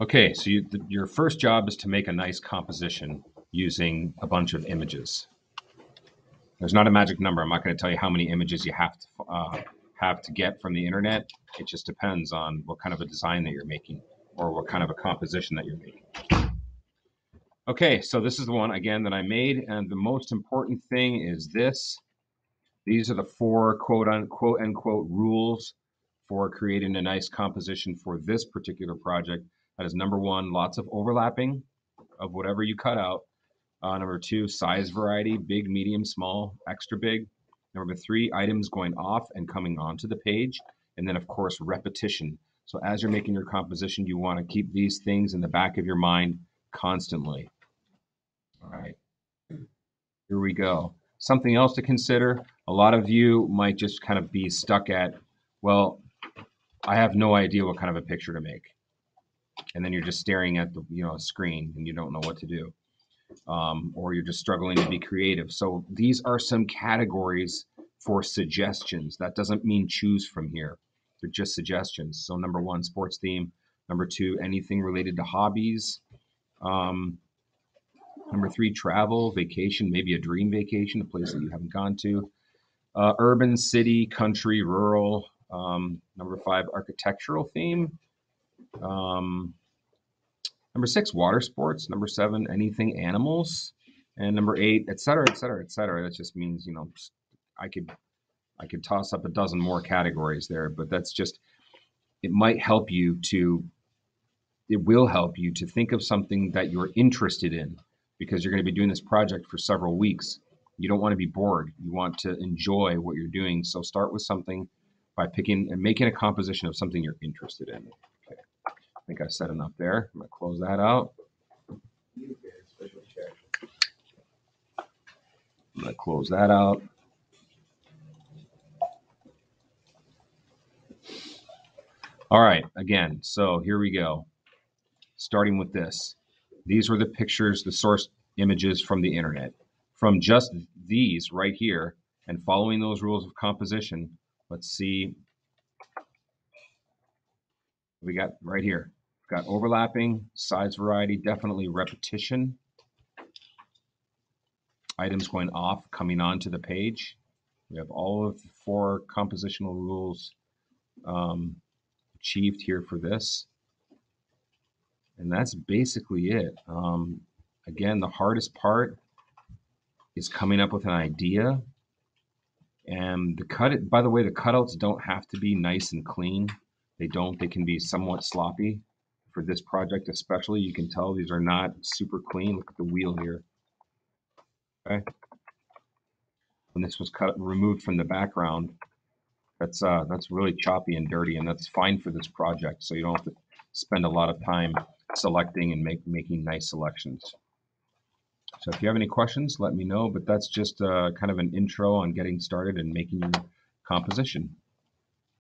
Okay, so your first job is to make a nice composition using a bunch of images. There's not a magic number. I'm not going to tell you how many images you have to get from the internet. It just depends on what kind of a design that you're making or what kind of a composition that you're making. Okay, so this is the one again that I made, and the most important thing is this. These are the four quote unquote rules for creating a nice composition for this particular project. That is number one, lots of overlapping of whatever you cut out. Number two, size variety, big, medium, small, extra big. Number three, items going off and coming onto the page. And then, of course, repetition. So as you're making your composition, you want to keep these things in the back of your mind constantly. All right, here we go. Something else to consider. A lot of you might just kind of be stuck at, well, I have no idea what kind of a picture to make. And then you're just staring at the screen and you don't know what to do. Or you're just struggling to be creative. So these are some categories for suggestions. That doesn't mean choose from here. They're just suggestions. So number one, sports theme. Number two, anything related to hobbies. Number three, travel, vacation, maybe a dream vacation, a place that you haven't gone to. Urban, city, country, rural. Number five, architectural theme. Number six, water sports. Number seven, anything animals. And number eight, et cetera, et cetera, et cetera. That just means, I could toss up a dozen more categories there, but that's just, it might help you to, it will help you to think of something that you're interested in, because you're going to be doing this project for several weeks. You don't want to be bored. You want to enjoy what you're doing. So start with something by picking and making a composition of something you're interested in. Okay. I think I said enough there. I'm going to close that out. I'm going to close that out. All right, again, so here we go. Starting with this. These were the pictures, the source images from the internet. From just these right here and following those rules of composition, let's see. We got right here. We've got overlapping, size variety, definitely repetition. Items going off, coming onto the page. We have all of the four compositional rules achieved here for this. And that's basically it. Again, the hardest part is coming up with an idea. And by the way, the cutouts don't have to be nice and clean. They can be somewhat sloppy. For this project especially, you can tell these are not super clean. Look at the wheel here. Okay. When this was removed from the background, that's really choppy and dirty, and that's fine for this project. So you don't have to spend a lot of time selecting and making nice selections. So if you have any questions, let me know, but that's just kind of an intro on getting started and making your composition.